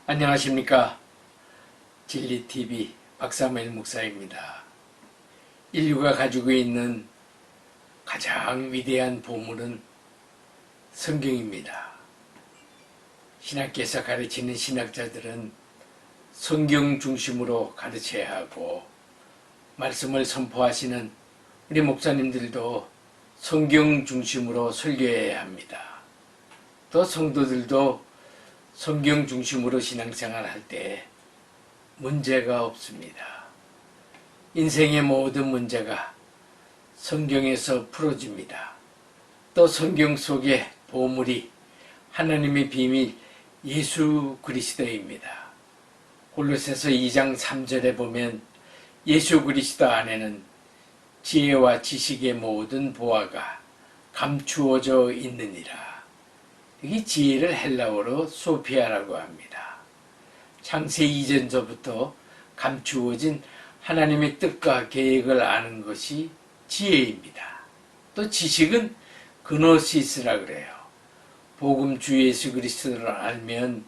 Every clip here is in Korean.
안녕하십니까. 진리TV 박사무엘 목사입니다. 인류가 가지고 있는 가장 위대한 보물은 성경입니다. 신학계에서 가르치는 신학자들은 성경 중심으로 가르쳐야 하고, 말씀을 선포하시는 우리 목사님들도 성경 중심으로 설교해야 합니다. 또 성도들도 성경 중심으로 신앙생활 할 때 문제가 없습니다. 인생의 모든 문제가 성경에서 풀어집니다. 또 성경 속의 보물이 하나님의 비밀 예수 그리스도입니다. 골로새서 2장 3절에 보면 예수 그리스도 안에는 지혜와 지식의 모든 보화가 감추어져 있느니라. 이 지혜를 헬라어로 소피아라고 합니다. 창세 이전서부터 감추어진 하나님의 뜻과 계획을 아는 것이 지혜입니다. 또 지식은 그노시스라 그래요. 복음 주 예수 그리스도를 알면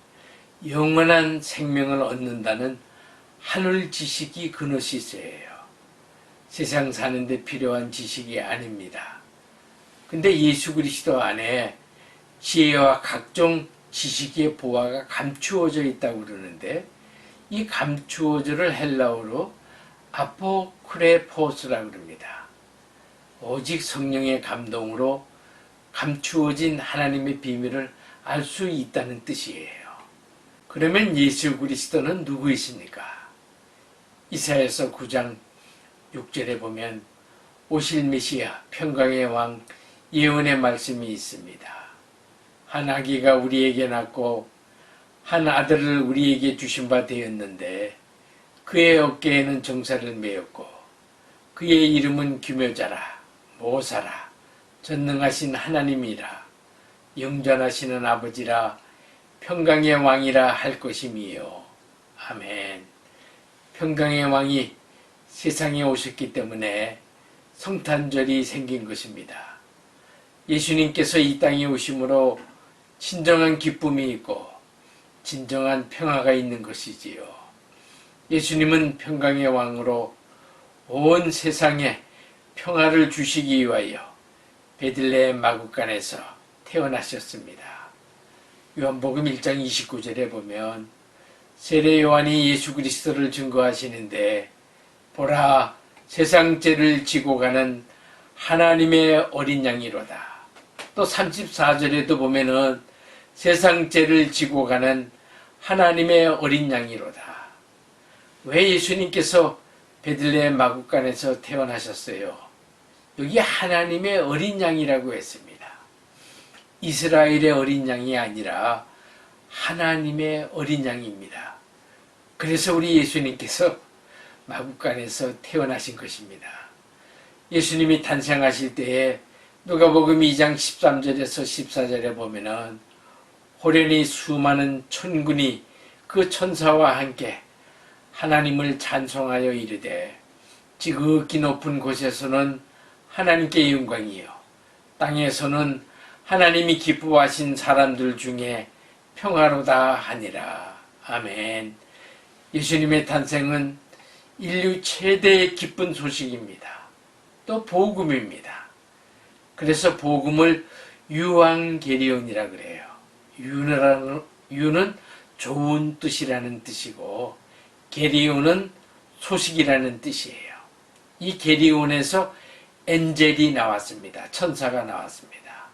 영원한 생명을 얻는다는 하늘 지식이 그노시스예요. 세상 사는데 필요한 지식이 아닙니다. 근데 예수 그리스도 안에 지혜와 각종 지식의 보화가 감추어져 있다고 그러는데, 이 감추어져를 헬라어로 아포크레포스라고 그럽니다. 오직 성령의 감동으로 감추어진 하나님의 비밀을 알 수 있다는 뜻이에요. 그러면 예수 그리스도는 누구이십니까? 이사야서 9장 6절에 보면 오실 메시아 평강의 왕 예언의 말씀이 있습니다. 한 아기가 우리에게 낳고 한 아들을 우리에게 주신 바 되었는데, 그의 어깨에는 정사를 메었고 그의 이름은 기묘자라, 모사라, 전능하신 하나님이라, 영전하시는 아버지라, 평강의 왕이라 할 것임이요. 아멘. 평강의 왕이 세상에 오셨기 때문에 성탄절이 생긴 것입니다. 예수님께서 이 땅에 오심으로 진정한 기쁨이 있고 진정한 평화가 있는 것이지요. 예수님은 평강의 왕으로 온 세상에 평화를 주시기 위하여 베들레헴 마구간에서 태어나셨습니다. 요한복음 1장 29절에 보면 세례 요한이 예수 그리스도를 증거하시는데, 보라, 세상 죄를 지고 가는 하나님의 어린 양이로다. 또 34절에도 보면은 세상 죄를 지고 가는 하나님의 어린 양이로다. 왜 예수님께서 베들레헴 마구간에서 태어나셨어요? 여기 하나님의 어린 양이라고 했습니다. 이스라엘의 어린 양이 아니라 하나님의 어린 양입니다. 그래서 우리 예수님께서 마구간에서 태어나신 것입니다. 예수님이 탄생하실 때에 누가복음 2장 13절에서 14절에 보면은 호련히 수많은 천군이 그 천사와 함께 하나님을 찬송하여 이르되, 지극히 높은 곳에서는 하나님께 영광이요, 땅에서는 하나님이 기뻐하신 사람들 중에 평화로다 하니라. 아멘. 예수님의 탄생은 인류 최대의 기쁜 소식입니다. 또 복음입니다. 그래서 복음을 유앙게리온이라 그래요. 유는 좋은 뜻이라는 뜻이고, 게리온은 소식이라는 뜻이에요. 이 게리온에서 엔젤이 나왔습니다. 천사가 나왔습니다.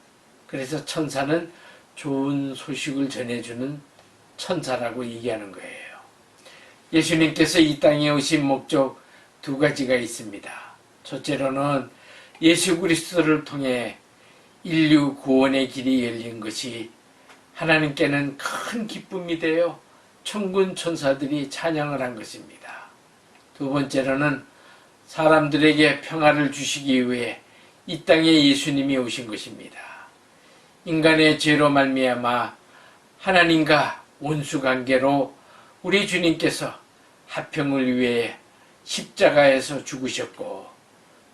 그래서 천사는 좋은 소식을 전해주는 천사라고 얘기하는 거예요. 예수님께서 이 땅에 오신 목적 두 가지가 있습니다. 첫째로는 예수 그리스도를 통해 인류 구원의 길이 열린 것이 하나님께는 큰 기쁨이 되어 천군 천사들이 찬양을 한 것입니다. 두 번째로는 사람들에게 평화를 주시기 위해 이 땅에 예수님이 오신 것입니다. 인간의 죄로 말미암아 하나님과 원수관계로 우리 주님께서 화평을 위해 십자가에서 죽으셨고,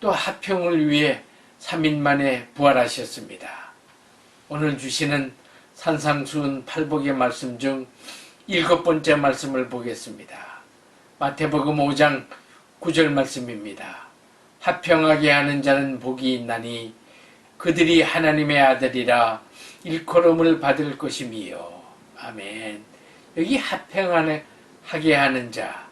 또 화평을 위해 3일 만에 부활하셨습니다. 오늘 주시는 산상수훈 팔복의 말씀 중 7번째 말씀을 보겠습니다. 마태복음 5장 9절 말씀입니다. 화평하게 하는 자는 복이 있나니 그들이 하나님의 아들이라 일컬음을 받을 것임이요. 아멘. 여기 화평하게 하는 자,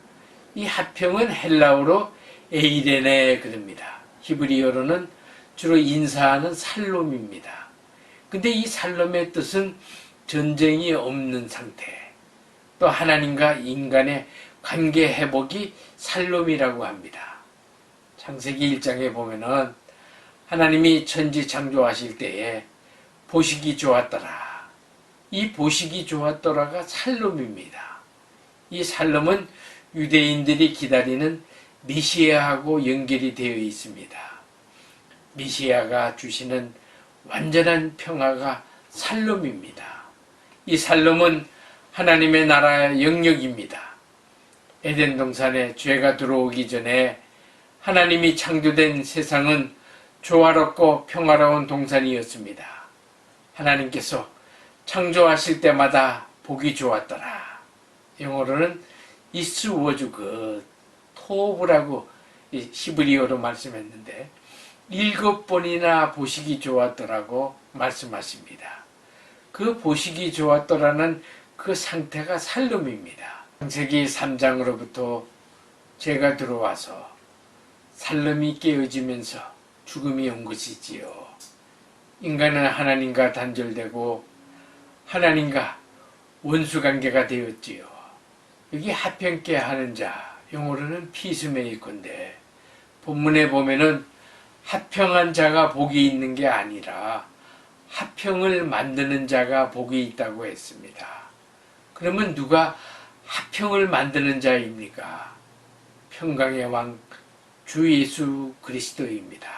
이 화평은 헬라어로 에이레네 그럽니다. 히브리어로는 주로 인사하는 살롬입니다. 근데 이 살롬의 뜻은 전쟁이 없는 상태, 또 하나님과 인간의 관계 회복이 살롬이라고 합니다. 창세기 1장에 보면은 하나님이 천지 창조하실 때에 보시기 좋았더라. 이 보시기 좋았더라가 살롬입니다. 이 살롬은 유대인들이 기다리는 메시아하고 연결이 되어 있습니다. 메시아가 주시는 완전한 평화가 살롬입니다. 이 살롬은 하나님의 나라의 영역입니다. 에덴 동산에 죄가 들어오기 전에 하나님이 창조된 세상은 조화롭고 평화로운 동산이었습니다. 하나님께서 창조하실 때마다 보기 좋았더라. 영어로는 It was good, 토브라고 히브리어로 말씀했는데 7번이나 보시기 좋았더라고 말씀하십니다. 그 보시기 좋았더라는 그 상태가 살롬입니다. 창세기 3장으로부터 죄가 들어와서 살롬이 깨어지면서 죽음이 온 것이지요. 인간은 하나님과 단절되고 하나님과 원수관계가 되었지요. 여기 화평케 하는 자, 영어로는 피스메이커인데 본문에 보면은 화평한 자가 복이 있는 게 아니라 화평을 만드는 자가 복이 있다고 했습니다. 그러면 누가 화평을 만드는 자입니까? 평강의 왕 주 예수 그리스도입니다.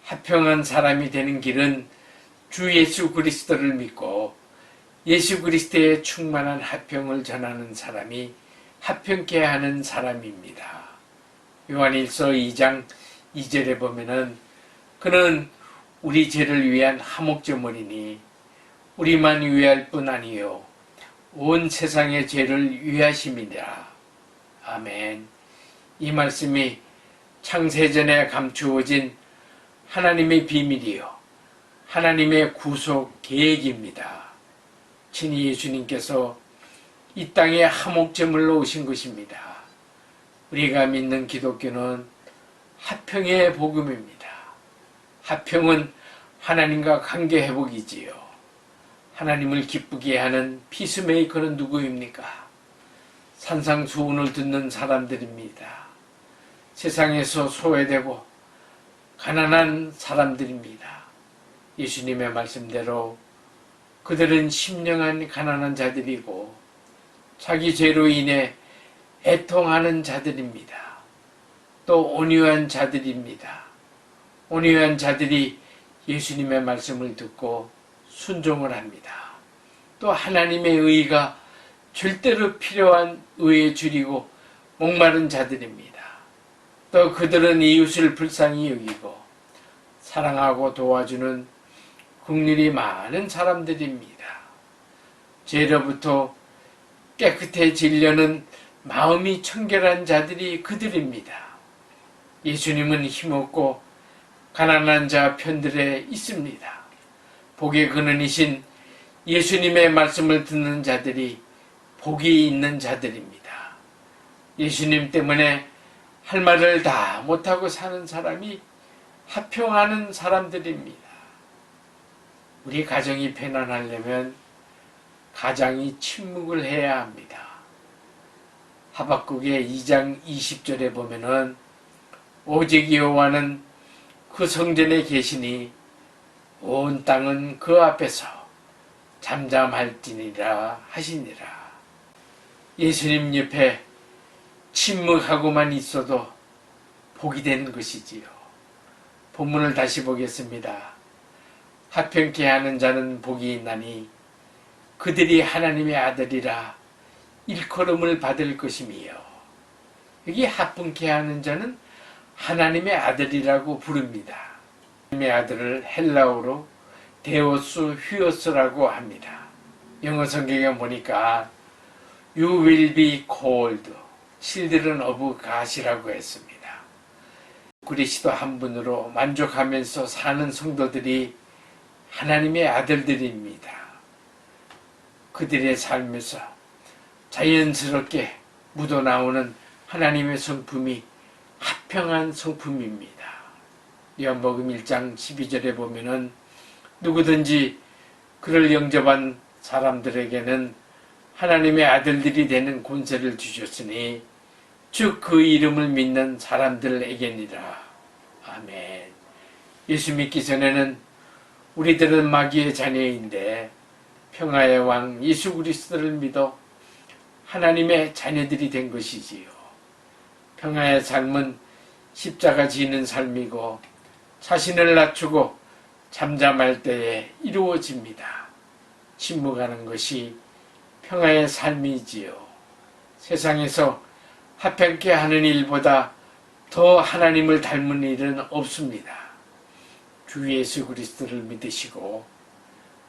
화평한 사람이 되는 길은 주 예수 그리스도를 믿고 예수 그리스도의 충만한 화평을 전하는 사람이 화평케 하는 사람입니다. 요한일서 2장 2절에 보면은 그는 우리 죄를 위한 화목제물이니 우리만 위할 뿐 아니요 온 세상의 죄를 위하심이라. 아멘. 이 말씀이 창세전에 감추어진 하나님의 비밀이요 하나님의 구속 계획입니다. 친히 예수님께서 이 땅에 화목제물로 오신 것입니다. 우리가 믿는 기독교는 화평의 복음입니다. 화평은 하나님과 관계 회복이지요. 하나님을 기쁘게 하는 피스메이커는 누구입니까? 산상수훈을 듣는 사람들입니다. 세상에서 소외되고 가난한 사람들입니다. 예수님의 말씀대로 그들은 심령한 가난한 자들이고 자기 죄로 인해 애통하는 자들입니다. 또 온유한 자들입니다. 온유한 자들이 예수님의 말씀을 듣고 순종을 합니다. 또 하나님의 의가 절대로 필요한 의에 줄이고 목마른 자들입니다. 또 그들은 이웃을 불쌍히 여기고 사랑하고 도와주는 긍휼이 많은 사람들입니다. 죄로부터 깨끗해지려는 마음이 청결한 자들이 그들입니다. 예수님은 힘없고 가난한 자 편들에 있습니다. 복의 근원이신 예수님의 말씀을 듣는 자들이 복이 있는 자들입니다. 예수님 때문에 할 말을 다 못하고 사는 사람이 화평하는 사람들입니다. 우리 가정이 편안하려면 가장이 침묵을 해야 합니다. 하박국의 2장 20절에 보면은 오직 여호와는 그 성전에 계시니 온 땅은 그 앞에서 잠잠할지니라 하시니라. 예수님 옆에 침묵하고만 있어도 복이 되는 것이지요. 본문을 다시 보겠습니다. 화평케 하는 자는 복이 있나니 그들이 하나님의 아들이라 일컬음을 받을 것임이요. 여기 화평케 하는 자는 하나님의 아들이라고 부릅니다. 하나님의 아들을 헬라어로 데오스 휘오스라고 합니다. 영어 성경에 보니까 You will be called children of God이라고 했습니다. 그리스도 한 분으로 만족하면서 사는 성도들이 하나님의 아들들입니다. 그들의 삶에서 자연스럽게 묻어나오는 하나님의 성품이 화평한 성품입니다. 요한복음 1장 12절에 보면은 누구든지 그를 영접한 사람들에게는 하나님의 아들들이 되는 권세를 주셨으니 즉 그 이름을 믿는 사람들에게니라. 아멘. 예수 믿기 전에는 우리들은 마귀의 자녀인데 평화의 왕 예수 그리스도를 믿어 하나님의 자녀들이 된 것이지요. 평화의 삶은 십자가 지는 삶이고 자신을 낮추고 잠잠할 때에 이루어집니다. 침묵하는 것이 평화의 삶이지요. 세상에서 화평케 하는 일보다 더 하나님을 닮은 일은 없습니다. 주 예수 그리스도를 믿으시고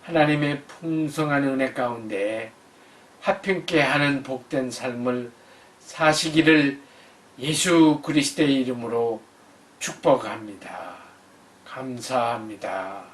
하나님의 풍성한 은혜 가운데 화평케 하는 복된 삶을 사시기를 예수 그리스도의 이름으로 축복합니다. 감사합니다.